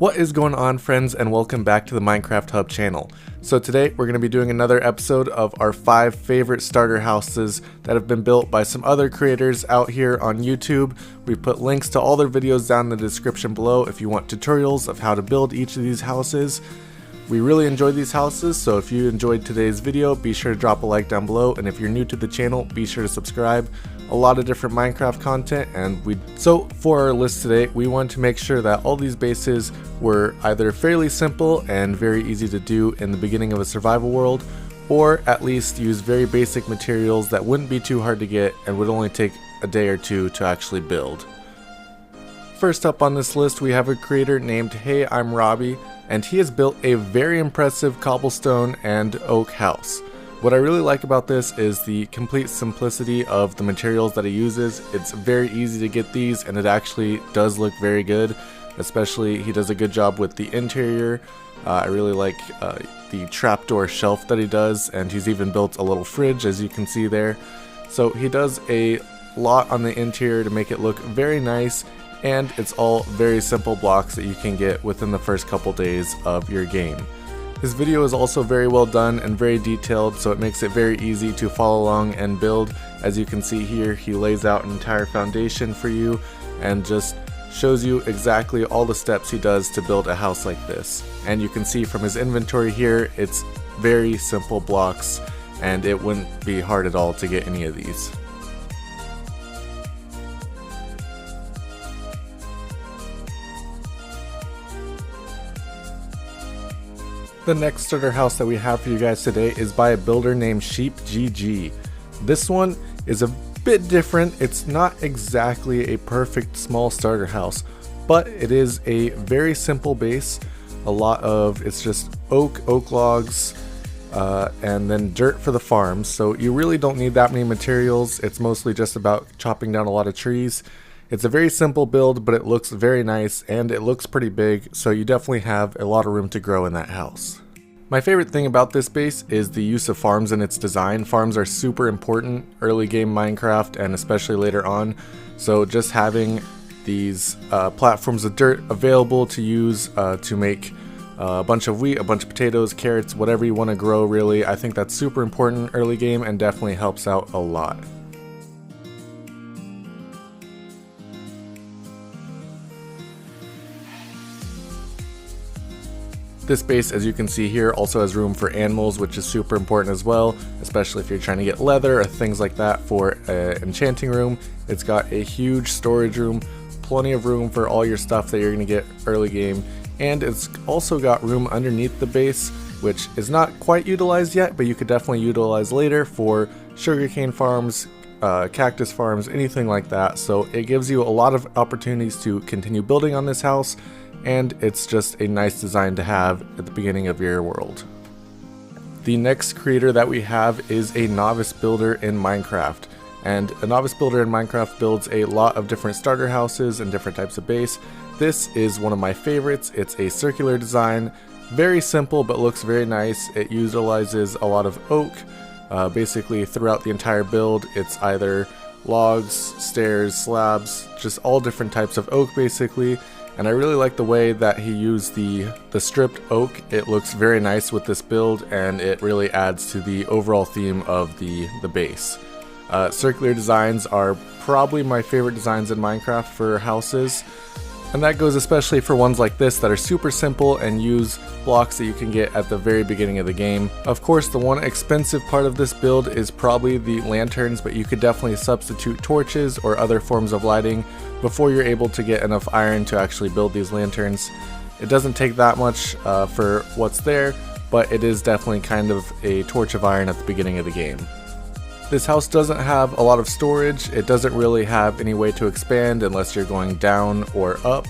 What is going on, friends, and welcome back to the Minecraft Hub channel. So today we're going to be doing another episode of our 5 favorite starter houses that have been built by some other creators out here on YouTube. We put links to all their videos down in the description below if you want tutorials of how to build each of these houses. We really enjoyed these houses, so if you enjoyed today's video, be sure to drop a like down below, and if you're new to the channel, be sure to subscribe. A lot of different Minecraft content, so for our list today, we wanted to make sure that all these bases were either fairly simple and very easy to do in the beginning of a survival world, or at least use very basic materials that wouldn't be too hard to get and would only take a day or two to actually build. First up on this list, we have a creator named Hey I'm Robbie, and he has built a very impressive cobblestone and oak house. What I really like about this is the complete simplicity of the materials that he uses. It's very easy to get these, and it actually does look very good. Especially, he does a good job with the interior. I really like the trapdoor shelf that he does, and he's even built a little fridge, as you can see there. So he does a lot on the interior to make it look very nice, and it's all very simple blocks that you can get within the first couple days of your game. His video is also very well done and very detailed, so it makes it very easy to follow along and build. As you can see here, he lays out an entire foundation for you and just shows you exactly all the steps he does to build a house like this. And you can see from his inventory here, it's very simple blocks, and it wouldn't be hard at all to get any of these. The next starter house that we have for you guys today is by a builder named SheepGG. This one is a bit different. It's not exactly a perfect small starter house, but it is a very simple base. It's just oak logs, and then dirt for the farms. So you really don't need that many materials. It's mostly just about chopping down a lot of trees. It's a very simple build, but it looks very nice and it looks pretty big, so you definitely have a lot of room to grow in that house. My favorite thing about this base is the use of farms in its design. Farms are super important early game Minecraft and especially later on, so just having these platforms of dirt available to use to make a bunch of wheat, a bunch of potatoes, carrots, whatever you want to grow really, I think that's super important early game and definitely helps out a lot. This base, as you can see here, also has room for animals, which is super important as well, especially if you're trying to get leather or things like that for an enchanting room. It's got a huge storage room, plenty of room for all your stuff that you're going to get early game, and it's also got room underneath the base, which is not quite utilized yet, but you could definitely utilize later for sugarcane farms, cactus farms, anything like that. So it gives you a lot of opportunities to continue building on this house, and it's just a nice design to have at the beginning of your world. The next creator that we have is a novice builder in Minecraft, and a novice builder in Minecraft builds a lot of different starter houses and different types of base. This is one of my favorites. It's a circular design, very simple but looks very nice. It utilizes a lot of oak. Basically throughout the entire build, it's either logs, stairs, slabs, just all different types of oak basically. And I really like the way that he used the stripped oak. It looks very nice with this build, and it really adds to the overall theme of the base. Circular designs are probably my favorite designs in Minecraft for houses, and that goes especially for ones like this that are super simple and use blocks that you can get at the very beginning of the game. Of course, the one expensive part of this build is probably the lanterns, but you could definitely substitute torches or other forms of lighting before you're able to get enough iron to actually build these lanterns. It doesn't take that much for what's there, but it is definitely kind of a torch of iron at the beginning of the game. This house doesn't have a lot of storage. It doesn't really have any way to expand unless you're going down or up,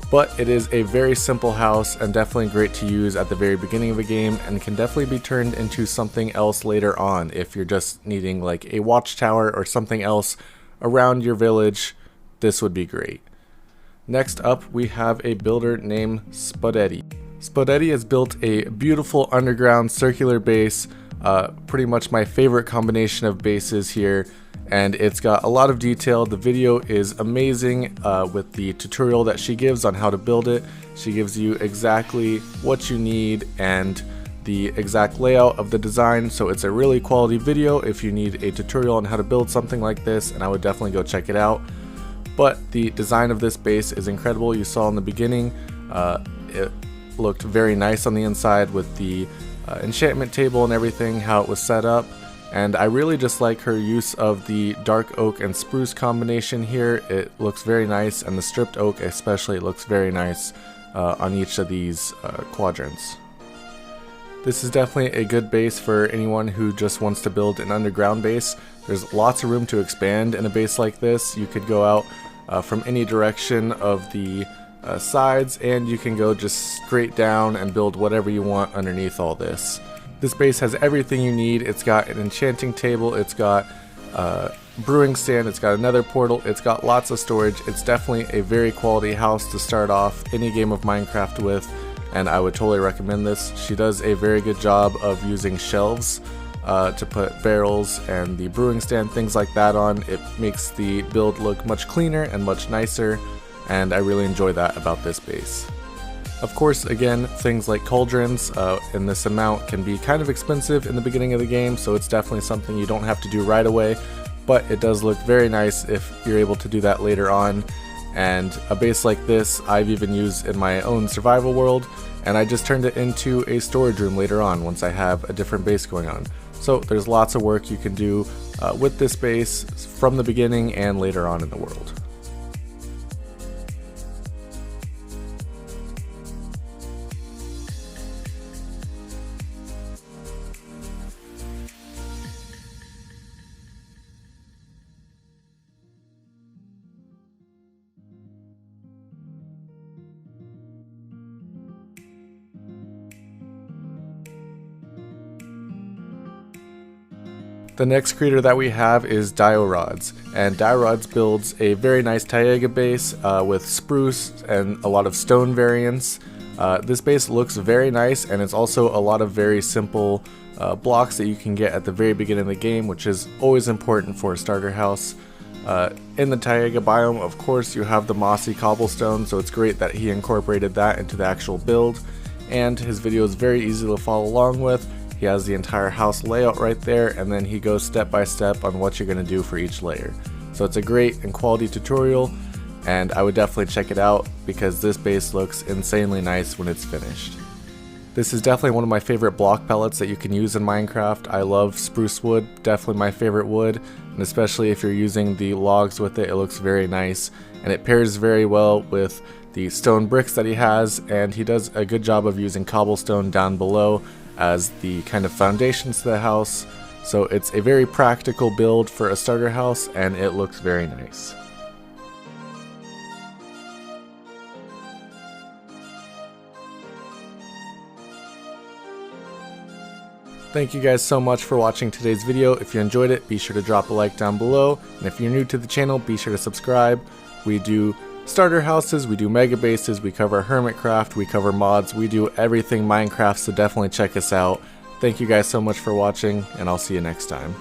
but it is a very simple house and definitely great to use at the very beginning of a game, and can definitely be turned into something else later on if you're just needing like a watchtower or something else around your village. This would be great. Next up, we have a builder named Spudetti. Spudetti has built a beautiful underground circular base, pretty much my favorite combination of bases here, and it's got a lot of detail. The video is amazing with the tutorial that she gives on how to build it. She gives you exactly what you need and the exact layout of the design, so it's a really quality video if you need a tutorial on how to build something like this, and I would definitely go check it out. But the design of this base is incredible. You saw in the beginning, it looked very nice on the inside with the enchantment table and everything, how it was set up. And I really just like her use of the dark oak and spruce combination here. It looks very nice, and the stripped oak especially looks very nice on each of these quadrants. This is definitely a good base for anyone who just wants to build an underground base. There's lots of room to expand in a base like this. You could go out from any direction of the sides, and you can go just straight down and build whatever you want underneath all this. This base has everything you need. It's got an enchanting table, it's got a brewing stand, it's got another portal, it's got lots of storage. It's definitely a very quality house to start off any game of Minecraft with, and I would totally recommend this. She does a very good job of using shelves to put barrels and the brewing stand, things like that on. It makes the build look much cleaner and much nicer, and I really enjoy that about this base. Of course, again, things like cauldrons in this amount can be kind of expensive in the beginning of the game, so it's definitely something you don't have to do right away, but it does look very nice if you're able to do that later on. And a base like this I've even used in my own survival world, and I just turned it into a storage room later on once I have a different base going on. So there's lots of work you can do with this base from the beginning and later on in the world. The next creator that we have is Diorods, and Diorods builds a very nice Taiga base with spruce and a lot of stone variants. This base looks very nice, and it's also a lot of very simple blocks that you can get at the very beginning of the game, which is always important for a starter house. In the Taiga biome, of course, you have the mossy cobblestone, so it's great that he incorporated that into the actual build, and his video is very easy to follow along with. He has the entire house layout right there, and then he goes step by step on what you're going to do for each layer. So it's a great and quality tutorial, and I would definitely check it out because this base looks insanely nice when it's finished. This is definitely one of my favorite block pellets that you can use in Minecraft. I love spruce wood, definitely my favorite wood, and especially if you're using the logs with it, it looks very nice, and it pairs very well with the stone bricks that he has, and he does a good job of using cobblestone down below as the kind of foundations to the house. So it's a very practical build for a starter house, and it looks very nice. Thank you guys so much for watching today's video. If you enjoyed it, be sure to drop a like down below, and if you're new to the channel, be sure to subscribe. We do starter houses, we do mega bases, we cover hermitcraft, we cover mods, we do everything Minecraft, so definitely check us out. Thank you guys so much for watching, and I'll see you next time.